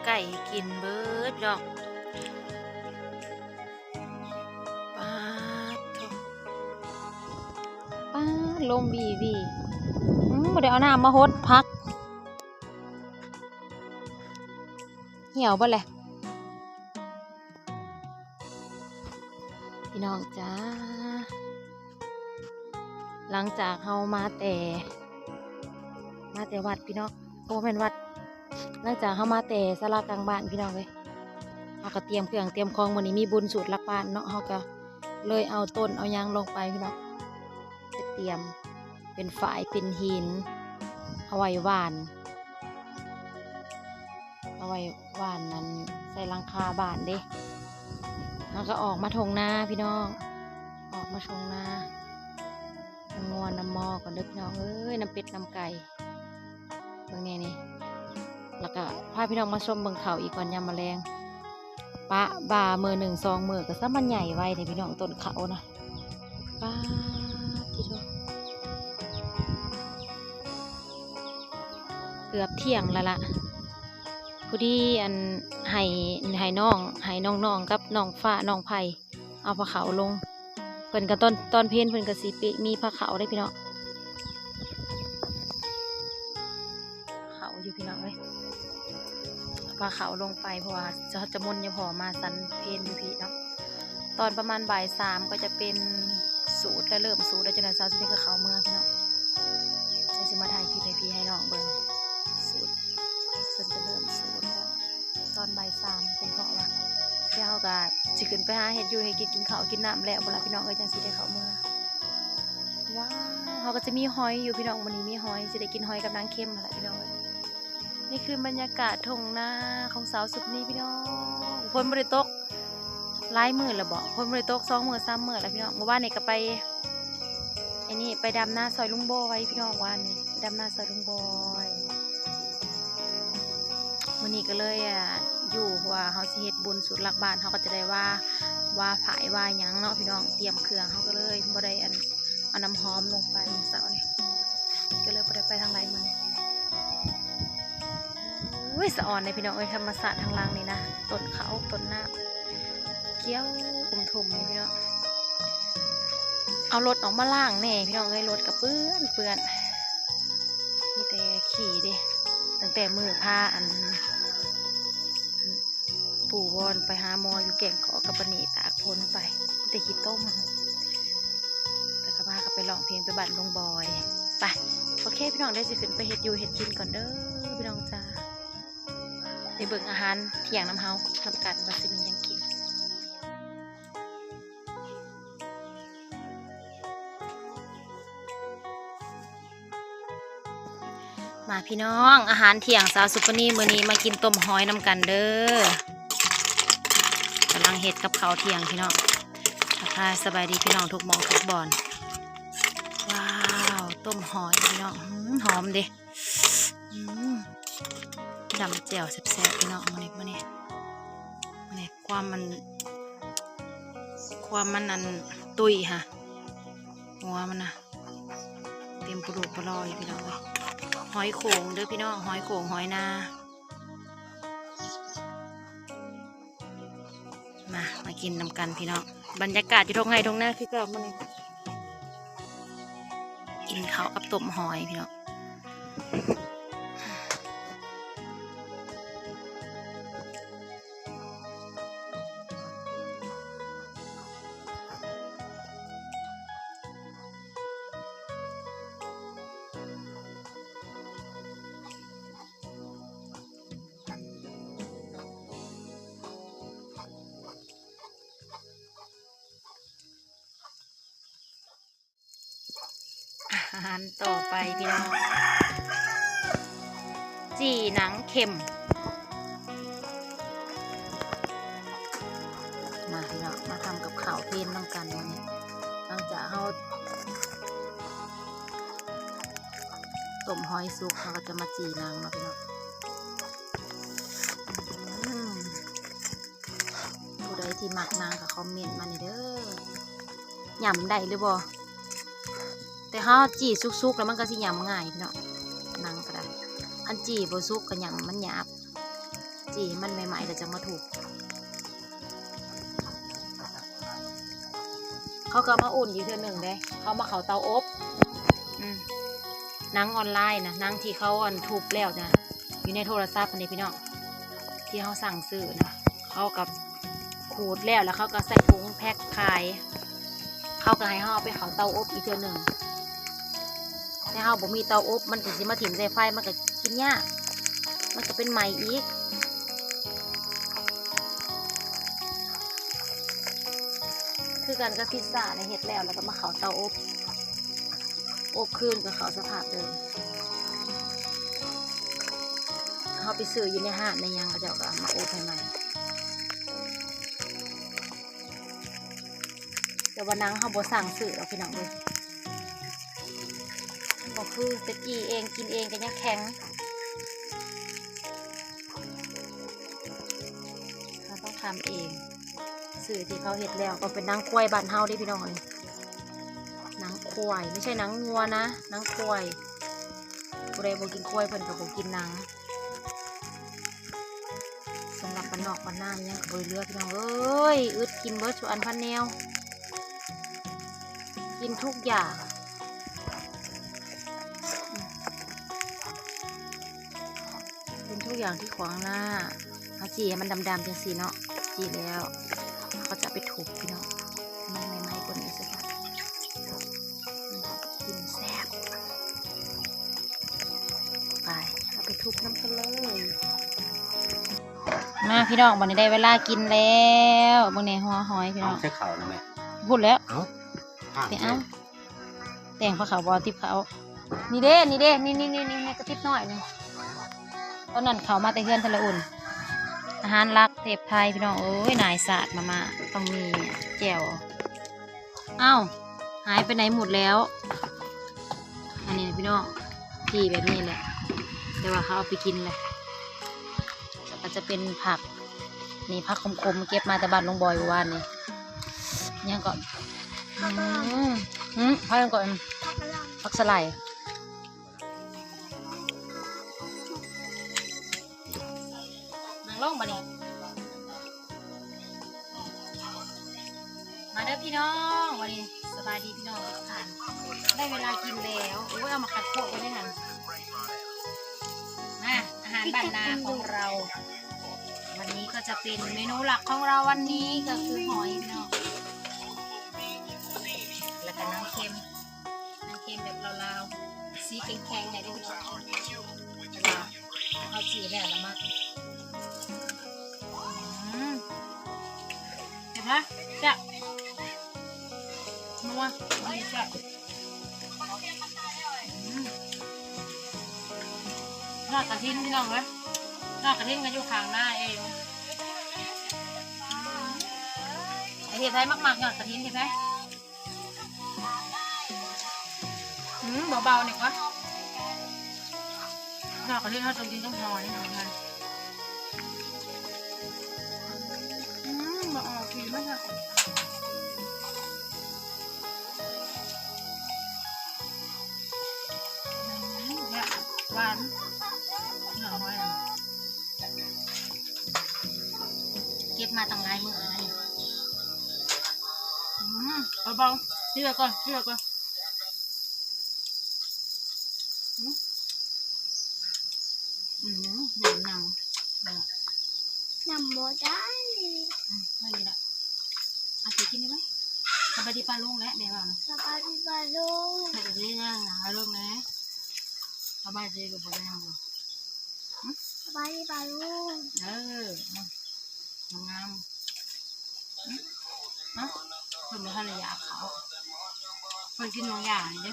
ไก่กินเบิดดอกปาดโถปาดลมวีบ่ได้เอาน้ำมาหดพักเหี่ยวบ่แหละพี่น้องจ้าหลังจากเฮามาแต่วัดพี่น้องโอ้แม่นวัดหลังจากเฮามาแต่ศาลากลางบ้านพี่น้องเลยเฮาก็เตรียมเครื่องเตรียมของมื้อนี้มีบุญสูตรหลักบ้านเนาะเฮาก็เลยเอาต้นเอายางลงไปพี่น้องจะเตรียมเป็นฝายเป็นหินเอาไว้หว่านนั้นใส่หลังคาบ้านเด้เฮาก็ออกมาทงนาพี่น้องออกมาทงนาน้ำงวนน้ำมอก่อนเด้อพี่น้องเอ้ยน้ำเป็ดน้ำไก่เบิ่งนี่แล้วก็พาพี่น้องมาชมเบิ่งเขาอีกก่อนยามแมลงปะบ่ามือ1 2มือก็ซะมันใหญ่ไว้เด้พี่น้องต้นเขานะป้าที่โตเกือบเที่ยงแล้วล่ะพอดีอันให้น้องกับน้องฟ้าน้องไผ่เอาผ้าขาวลงเพิ่นก็ตอนเพลนเพิ่นก็สิมีผ้าขาวได้พี่น้องเขาอยู่พี่น้องเลยผ้าขาวลงไปเพราะว่าจะมนยังพอมาสันเพลนอยู่พี่เนาะตอนประมาณบ่าย3ก็จะเป็นสูตรและเริ่มสูตรแล้วจนถึงเช้าสุดนี้ก็เขาเมื่อพี่น้องจะมาถ่ายคลิปให้พี่ให้น้องเบิ่งสูตรเพิ่นจะเริ่มสูตรแล้วตอนบ่าย3เป็นเพราะว่าเดี๋ยวก็จะขึ้นไปหาเห็ดอยู่ให้กินข้าวกินน้ำแล้วบ่ล่ะพี่น้องเอ้ยจังสิได้เข้าเมื่อว้าวเขาก็จะมีหอยอยู่พี่น้องวันนี้มีหอยสิได้กินหอยกับนางเค็มแหละพี่น้องนี่คือบรรยากาศทุ่งนาของสาวสุดนี้พี่น้องฝนบ่ได้ตกหลายมื้อแล้วบ่ฝนบ่ได้ตก2 มื้อ 3 มื้อแล้วพี่น้องเมื่อวานนี่ก็ไปไอ้นี่ไปดำนาซอยลุงบอยพี่น้องวานนี่ดำนาซอยลุงบอยวันนี้ก็เลยอยู่ว่าเขาสิเฮ็ดบุญสูตรหลักบ้านเขาก็จะได้ว่าผายว่าหยังเนาะพี่น้องเตรียมเครื่องเขาก็เลยบ่ได้เอาน้ำหอมลงไปเสาร์นี่ก็เลยบ่ได้ไปทางไหนมาอุ้ยสะอ่อนเลยพี่น้องเอ้ยธรรมศาสตร์ทางล่างนี่นะต้นเขาต้นน้ำเกี้ยวทุ่มนี่พี่น้องเอารถออกมาล่างแน่พี่น้องเอ้ยรถกับเปื้อนมีแต่ขี่ดิตั้งแต่มือผ้าปู่วอนไปหาหมออยู่แก่งเกาะกับปนีตากพ้นไปแต่ขี้ต้มแต่กระพาก็ไปร้องเพลงไปบั่นลงบอยไปโอเคพี่น้องได้สิขึ้นไปเฮ็ดอยู่เฮ็ดกินก่อนเด้อพี่น้องจ้าไปเบิ่งอาหารเที่ยงน้ำเฮาทำกันว่าสิมียังกินมาพี่น้องอาหารเที่ยงสาวสุปนีมื้อนี้มากินต้มหอยน้ำกันเด้อกำลังเฮ็ดกับข้าวเที่ยงพี่น้องทักทายสบายดีพี่น้องทุกหม้องทุกบ่อนว้าวต้มหอยพี่น้องหอมเด้ดำแจ่วแซ่บๆพี่น้องมาเนี่ยความมันอันตุยค่ะหัวมันนะเต็มปลูกปลอยพี่น้องเลยหอยโข่งเด้อพี่น้องหอยโข่งหอยนามากินนำกันพี่น้องบรรยากาศอยู่ตรงไหนตรงหน้าพี่ก็มาเลยกินข้าวกับต้มหอยพี่น้องอาหารต่อไปพี่น้องจีหนังเค็มมาพี่น้องมาทำกับข้าวเพลนน้ำกันวันนี้หลังจากเขาต้มหอยสุกเขาก็จะมาจีหนังมาพี่น้องผู้ใดที่มักนางกับคอมเมนต์มานี่เด้อหย่ำได้หรือบ่แต่เขาจีสุกๆแล้วมันก็สิหยำง่ายพี่น้องนังก็ได้อันจีบ่สุกก็หยำมันหยาบ จีให้มันใหม่ๆแต่จะมาถูกเขาก็มาอุ่นอยู่เทื่อหนึ่งได้เขามาเขาเตาอบหนังออนไลน์นะหนังที่เขาทุบแล้วนะอยู่ในโทรศัพท์นี่พี่น้องที่เขาสั่งซื้อนะเขากับขูดแล้วเขาก็ใส่ถุงแพ็คขายเขาก็ให้เขาเอาไปเขาเตาอบอีกเทื่อหนึ่งแต่เขาบ่มีเตาอบมันก็สิมาถิ่มใส่ไฟมันก็กินยากมันก็เป็นใหม่อีกคือกันกับพิซซ่าในเห็ดแล้วก็มาเขาเตาอบคืนกับเขาสภาพเดิมเขาไปซื้ออยู่ในห้างในยังเขาจะเอามาอบให้ใหม่แต่วันนั้นเขาบ่สั่งซื้อเราพี่น้องเลยบอกคือจะจีเองกินเองกันยังแข็งเขาต้องทำเองสื่อที่เขาเห็ดแล้วก็เป็นนางควายบ้านเฮาดิพี่น้องนี่นางควายไม่ใช่นางงัวนะนางควายผู้ใดบ่กินควายเพิ่นก็บ่กินนางสำหรับบ้านนอกบ้านหน้ายังก็บ่เลือกพี่น้องเอ้ยอึดกินเบิร์ดชูอันพันแนวกินทุกอย่างเป็นทุกอย่างที่ขวางหน้าเอาจีให้มันดำๆจังสีเนาะจีแล้วก็จะไปถูกพี่น้องมันใหม่ๆกว่านี้สักค่ะกินแซ่บไปเอาไปทุบน้ำกันเลยมาพี่น้องวันนี้ได้เวลากินแล้วบางในหัวหอยพี่น้องใช้เข่านะแม่พูดแล้วเอาแต่งผ้าขาวบอลทิพเขานี่เด้นี่กระติบน้อยนึงตอนนั้นเขามาแต่เฮือนทะเลอุ่นอาหารรักเทพไทยพี่น้องเอ้ยนายศาสตร์มาต้องมีแจ่วอ้าวหายไปไหนหมดแล้วอันนี้พี่น้องที่แบบนี้แหละแต่ว่าเขาเอาไปกินเลยก็จะเป็นผักนี่ผักคมๆเก็บมาแต่บ้านลุงบอยวันนี้ยังก่อนพักก่อนผักสไลด์นางล่องมาเนี่ยมาเด้อพี่น้องวันนี้สบายดีพี่น้องทุกท่านได้เวลากินแล้วโอ้ยเอามาขัดโคกไว้ได้ทันมาอาหารบ้านนาของเราวันนี้ก็จะเป็นเมนูหลักของเราวันนี้ก็คือหอยเนาะแล้วก็น้ำเค็มแบบลาวๆสีแข็งๆไงได้พี่น้องเขาจีแล้วละมากเห็นไหมจ้ะนัวจ้ะทอดกระทิ้นพี่น้องเลยทอดกระทิ้นกันอยู่ข้างหน้าเองไอเห็ดไทยมากๆหยอดกระทิ้นเห็นไหมเบาๆหน่อยวะทอดกระทิ้นทอดจริงๆต้องหอยหน่อยนะมาออกดีมากค่ะเนี่ยหวานหน่อยเก็บมาตั้งหลายมื้อเบาๆเชื่อก่อนหนำบ่ได้เท่านี้แหละเอาสิกินได้ไหมสบายดีปลาลุงและแม่ว่านะสบายดีปลาลุงสบายดีนะหาลุงนะสบายดีกับบ่ได้ยังบ่สบายดีปลาลุงงามเนาะคนมาทานระยะเขาคนกินบางอย่างเด้